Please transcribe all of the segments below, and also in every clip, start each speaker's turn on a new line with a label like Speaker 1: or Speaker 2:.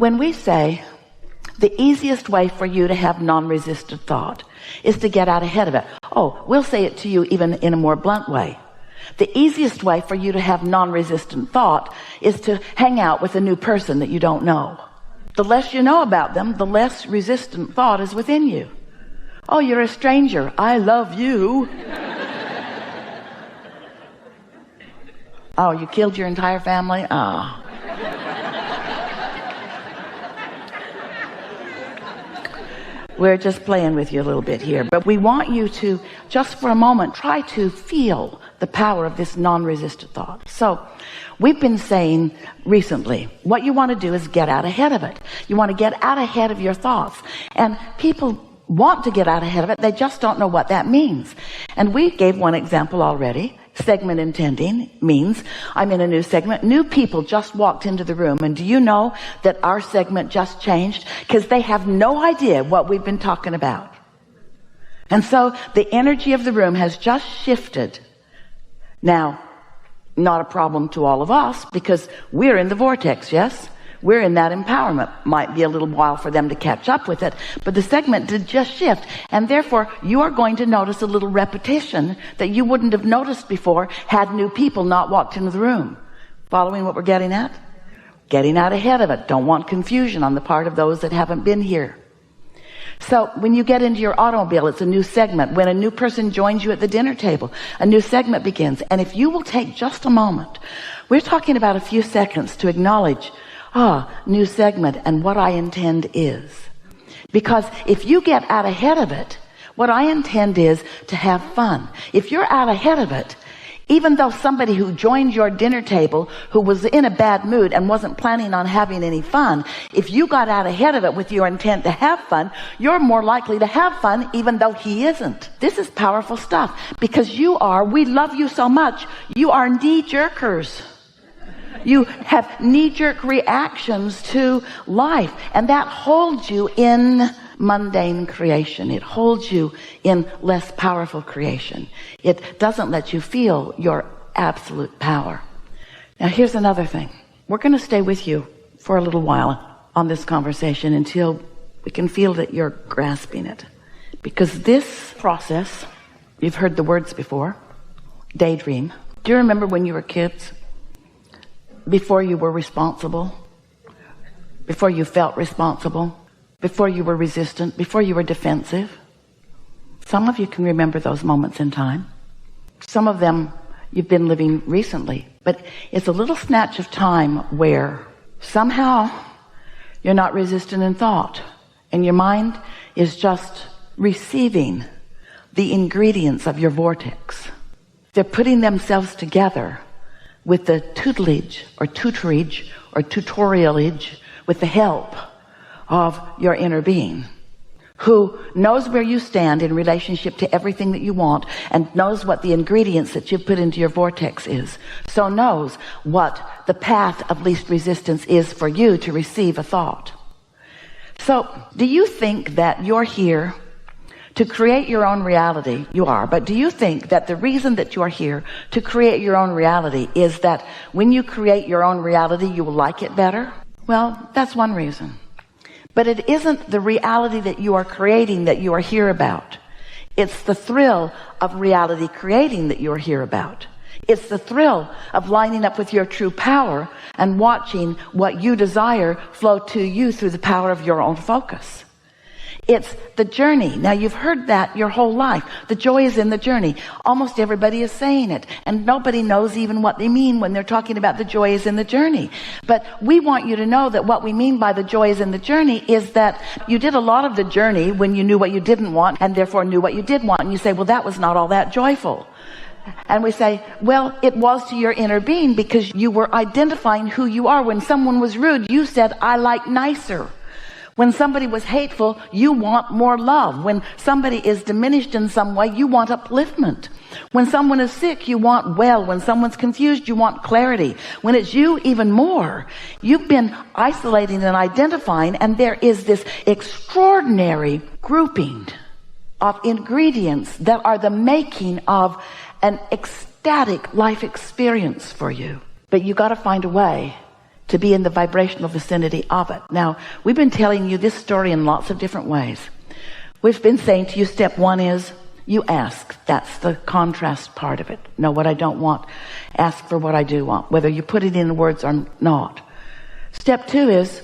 Speaker 1: When we say the easiest way for you to have non-resistant thought is to get out ahead of it. Oh, we'll say it to you even in a more blunt way. The easiest way for you to have non-resistant thought is to hang out with a new person that you don't know. The less you know about them, the less resistant thought is within you. Oh, you're a stranger. I love you. Oh, you killed your entire family? Ah. We're just playing with you a little bit here, but we want you to, just for a moment, try to feel the power of this non-resistant thought. So we've been saying recently, what you want to do is get out ahead of it. You want to get out ahead of your thoughts. And people want to get out ahead of it. They just don't know what that means. And we gave one example already. Segment intending means I'm in a new segment. New people just walked into the room. And do you know that our segment just changed? Because they have no idea what we've been talking about. And so the energy of the room has just shifted. Now, not a problem to all of us because we're in the vortex, yes? We're in that empowerment. Might be a little while for them to catch up with it, but the segment did just shift, and therefore you are going to notice a little repetition that you wouldn't have noticed before had new people not walked into the room. Following what we're getting at? Getting out ahead of it. Don't want confusion on the part of those that haven't been here. So when you get into your automobile, it's a new segment. When a new person joins you at the dinner table, a new segment begins. And if you will take just a moment, we're talking about a few seconds to acknowledge, new segment, and what I intend is. Because if you get out ahead of it, what I intend is to have fun. If you're out ahead of it, even though somebody who joined your dinner table who was in a bad mood and wasn't planning on having any fun, if you got out ahead of it with your intent to have fun, you're more likely to have fun even though he isn't. This is powerful stuff because we love you so much, you are knee-jerkers. You have knee-jerk reactions to life, and that holds you in mundane creation. It holds you in less powerful creation. It doesn't let you feel your absolute power. Now, here's another thing. We're going to stay with you for a little while on this conversation until we can feel that you're grasping it. Because this process, you've heard the words before, daydream. Do you remember when you were kids? Before you were responsible, before you felt responsible, before you were resistant, before you were defensive. Some of you can remember those moments in time. Some of them you've been living recently, but it's a little snatch of time where somehow you're not resistant in thought and your mind is just receiving the ingredients of your vortex. They're putting themselves together with the tutelage or tutorialage, with the help of your inner being, who knows where you stand in relationship to everything that you want and knows what the ingredients that you've put into your vortex is. So knows what the path of least resistance is for you to receive a thought. So do you think that you're here to create your own reality? You are. But do you think that the reason that you are here to create your own reality is that when you create your own reality, you will like it better? Well, that's one reason. But it isn't the reality that you are creating that you are here about. It's the thrill of reality creating that you're here about. It's the thrill of lining up with your true power and watching what you desire flow to you through the power of your own focus. It's the journey. Now, you've heard that your whole life. The joy is in the journey. Almost everybody is saying it, and nobody knows even what they mean when they're talking about the joy is in the journey. But we want you to know that what we mean by the joy is in the journey is that you did a lot of the journey when you knew what you didn't want and therefore knew what you did want. And you say, well, that was not all that joyful. And we say, well, it was to your inner being because you were identifying who you are. When someone was rude, you said, I like nicer. When somebody was hateful, you want more love. When somebody is diminished in some way, you want upliftment. When someone is sick, you want well. When someone's confused, you want clarity. When it's you, even more. You've been isolating and identifying, and there is this extraordinary grouping of ingredients that are the making of an ecstatic life experience for you. But you got to find a way to be in the vibrational vicinity of it. Now, we've been telling you this story in lots of different ways. We've been saying to you, step one is you ask. That's the contrast part of it. Know what I don't want. Ask for what I do want, whether you put it in words or not. Step two is,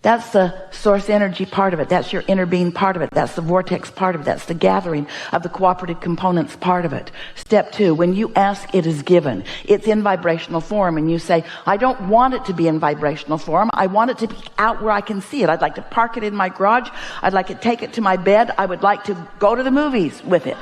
Speaker 1: that's the source energy part of it. That's your inner being part of it. That's the vortex part of it. That's the gathering of the cooperative components part of it. Step two, when you ask, it is given. It's in vibrational form, and you say, I don't want it to be in vibrational form. I want it to be out where I can see it. I'd like to park it in my garage. I'd like to take it to my bed. I would like to go to the movies with it.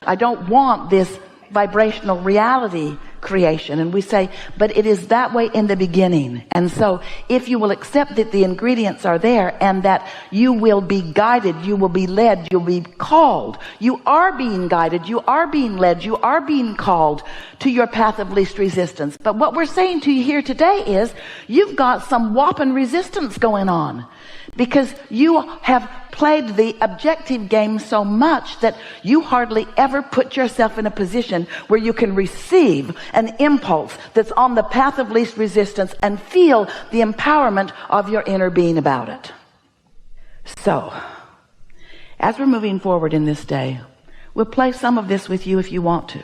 Speaker 1: I don't want this vibrational reality creation. And we say, but it is that way in the beginning. And so if you will accept that the ingredients are there and that you will be guided, you will be led, you'll be called, you are being guided, you are being led, you are being called to your path of least resistance. But what we're saying to you here today is you've got some whopping resistance going on, because you have played the objective game so much that you hardly ever put yourself in a position where you can receive an impulse that's on the path of least resistance and feel the empowerment of your inner being about it. So, as we're moving forward in this day, we'll play some of this with you if you want to.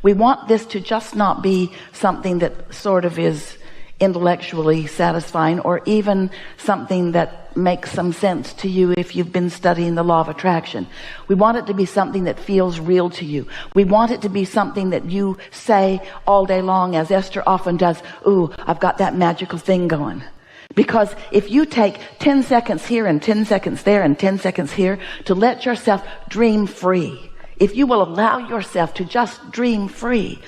Speaker 1: We want this to just not be something that sort of is intellectually satisfying, or even something that makes some sense to you if you've been studying the law of attraction. We want it to be something that feels real to you. We want it to be something that you say all day long, as Esther often does, ooh, I've got that magical thing going. Because if you take 10 seconds here and 10 seconds there and 10 seconds here to let yourself dream free, if you will allow yourself to just dream free.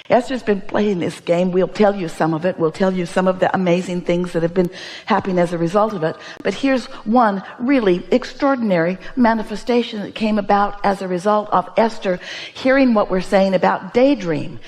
Speaker 1: Esther's been playing this game. We'll tell you some of it. We'll tell you some of the amazing things that have been happening as a result of it. But here's one really extraordinary manifestation that came about as a result of Esther hearing what we're saying about daydream.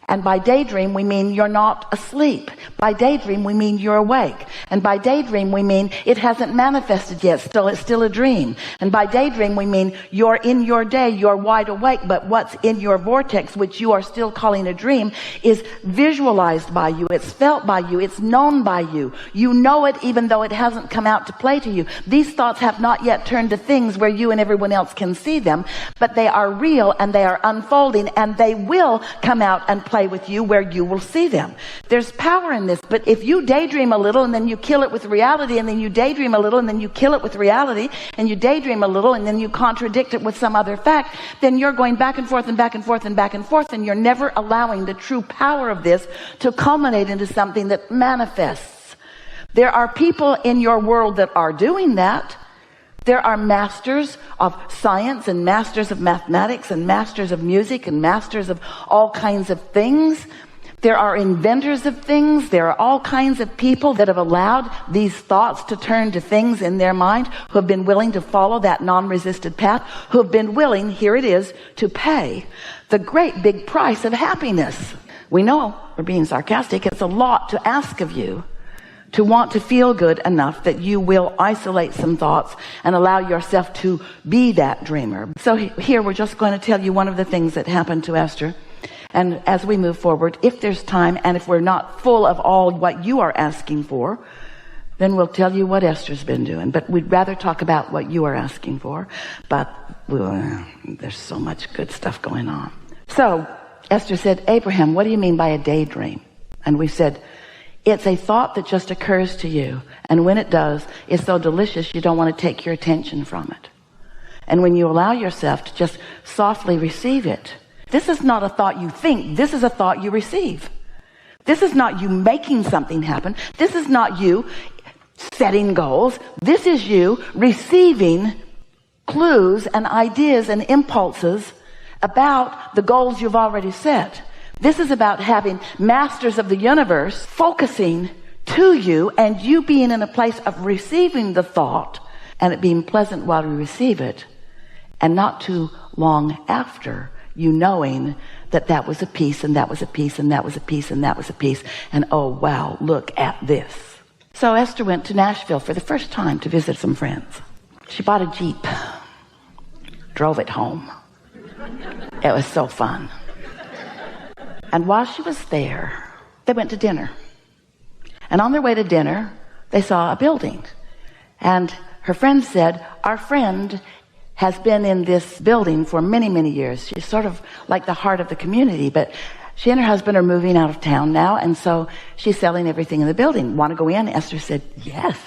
Speaker 1: And by daydream, we mean you're not asleep. By daydream, we mean you're awake. And by daydream, we mean it hasn't manifested yet, so it's still a dream. And by daydream, we mean you're in your day, you're wide awake, but what's in your vortex, which you are still calling a dream, is visualized by you, it's felt by you, it's known by you. You know it even though it hasn't come out to play to you. These thoughts have not yet turned to things where you and everyone else can see them, but they are real and they are unfolding, and they will come out and play with you where you will see them. There's power in this. But if you daydream a little and then you kill it with reality, and then you daydream a little and then you kill it with reality, and you daydream a little and then you contradict it with some other fact, then you're going back and forth and back and forth and back and forth, and you're never allowing the true power of this to culminate into something that manifests. There are people in your world that are doing that. There are masters of science and masters of mathematics and masters of music and masters of all kinds of things. There are inventors of things. There are all kinds of people that have allowed these thoughts to turn to things in their mind, who have been willing to follow that non-resisted path, who have been willing, here it is, to pay the great big price of happiness. We know, we're being sarcastic, it's a lot to ask of you to want to feel good enough that you will isolate some thoughts and allow yourself to be that dreamer. So here we're just going to tell you one of the things that happened to Esther. And as we move forward, if there's time, and if we're not full of all what you are asking for, then we'll tell you what Esther's been doing. But we'd rather talk about what you are asking for. But there's so much good stuff going on. So Esther said, Abraham, what do you mean by a daydream? And we said, it's a thought that just occurs to you. And when it does, it's so delicious you don't want to take your attention from it. And when you allow yourself to just softly receive it, this is not a thought you think. This is a thought you receive. This is not you making something happen. This is not you setting goals. This is you receiving clues and ideas and impulses about the goals you've already set. This is about having masters of the universe focusing to you, and you being in a place of receiving the thought and it being pleasant while you receive it, and not too long after you knowing that that was a piece and that was a piece and that was a piece and that was a piece, and oh wow, look at this. So Esther went to Nashville for the first time to visit some friends. She bought a Jeep, drove it home. It was so fun. And while she was there, they went to dinner. And on their way to dinner, they saw a building. And her friend said, our friend has been in this building for many, many years. She's sort of like the heart of the community, but she and her husband are moving out of town now, and so she's selling everything in the building. Want to go in? Esther said, yes.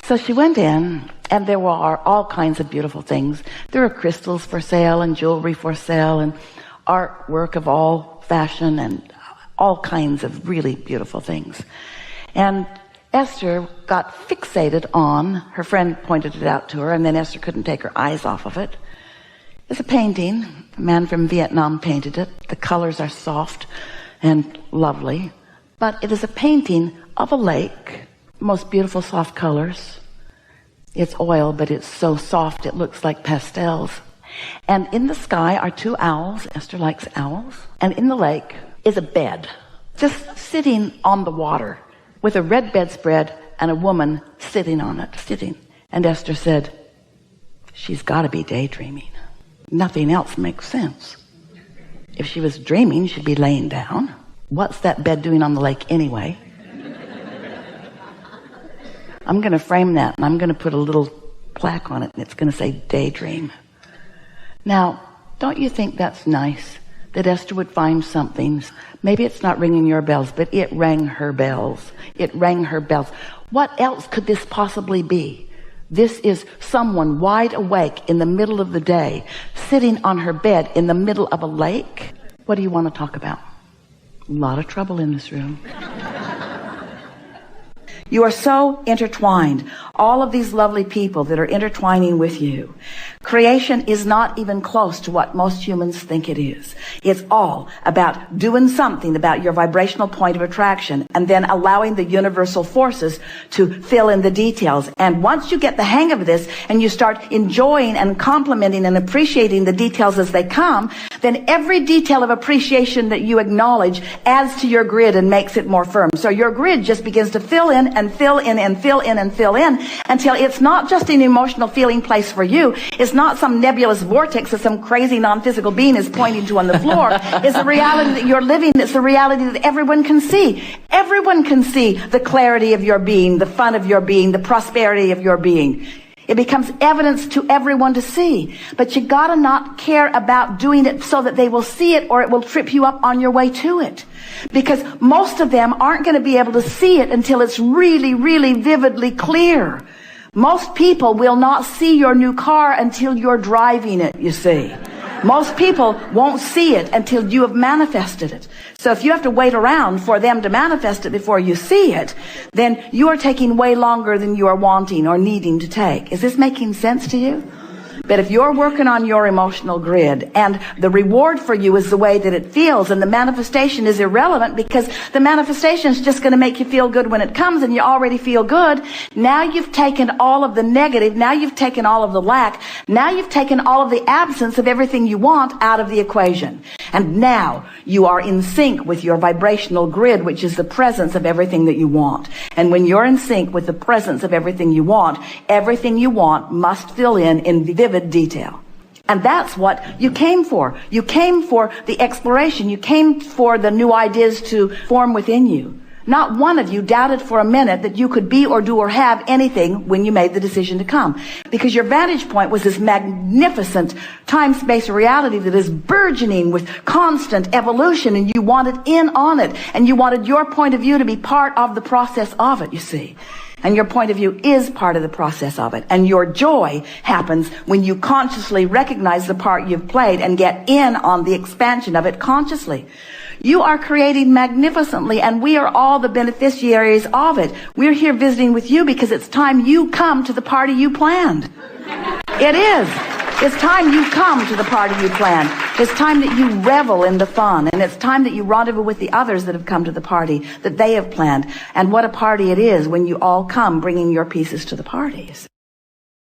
Speaker 1: So she went in, and there were all kinds of beautiful things. There were crystals for sale and jewelry for sale and artwork of all fashion and all kinds of really beautiful things. And Esther got fixated on, her friend pointed it out to her, and then Esther couldn't take her eyes off of it. It's a painting. A man from Vietnam painted it. The colors are soft and lovely. But it is a painting of a lake. Most beautiful soft colors. It's oil, but it's so soft it looks like pastels. And in the sky are two owls. Esther likes owls. And in the lake is a bed, just sitting on the water, with a red bedspread and a woman sitting on it, sitting. And Esther said, she's got to be daydreaming. Nothing else makes sense. If she was dreaming, she'd be laying down. What's that bed doing on the lake anyway? I'm going to frame that, and I'm going to put a little plaque on it, and it's going to say daydream. Now, don't you think that's nice? That Esther would find something. Maybe it's not ringing your bells, but it rang her bells. It rang her bells. What else could this possibly be? This is someone wide awake in the middle of the day, sitting on her bed in the middle of a lake. What do you want to talk about? A lot of trouble in this room. You are so intertwined. All of these lovely people that are intertwining with you. Creation is not even close to what most humans think it is. It's all about doing something about your vibrational point of attraction and then allowing the universal forces to fill in the details. And once you get the hang of this and you start enjoying and complimenting and appreciating the details as they come, then every detail of appreciation that you acknowledge adds to your grid and makes it more firm. So your grid just begins to fill in and fill in and fill in and fill in until it's not just an emotional feeling place for you. It's not some nebulous vortex that some crazy non-physical being is pointing to on the floor. It's the reality that you're living. It's the reality that everyone can see. Everyone can see the clarity of your being, the fun of your being, the prosperity of your being. It becomes evidence to everyone to see. But you gotta not care about doing it so that they will see it, or it will trip you up on your way to it. Because most of them aren't going to be able to see it until it's really, really vividly clear. Most people will not see your new car until you're driving it, you see. Most people won't see it until you have manifested it. So if you have to wait around for them to manifest it before you see it, then you are taking way longer than you are wanting or needing to take. Is this making sense to you? But if you're working on your emotional grid and the reward for you is the way that it feels, and the manifestation is irrelevant because the manifestation is just going to make you feel good when it comes and you already feel good, now you've taken all of the negative, now you've taken all of the lack, now you've taken all of the absence of everything you want out of the equation. And now you are in sync with your vibrational grid, which is the presence of everything that you want. And when you're in sync with the presence of everything you want must fill in vivid detail. And that's what you came for. You came for the exploration. You came for the new ideas to form within you. Not one of you doubted for a minute that you could be or do or have anything when you made the decision to come. Because your vantage point was this magnificent time-space reality that is burgeoning with constant evolution, and you wanted in on it. And you wanted your point of view to be part of the process of it, you see. And your point of view is part of the process of it. And your joy happens when you consciously recognize the part you've played and get in on the expansion of it consciously. You are creating magnificently, and we are all the beneficiaries of it. We're here visiting with you because it's time you come to the party you planned. It is. It's time you come to the party you planned. It's time that you revel in the fun, and it's time that you rendezvous with the others that have come to the party that they have planned. And what a party it is when you all come bringing your pieces to the parties.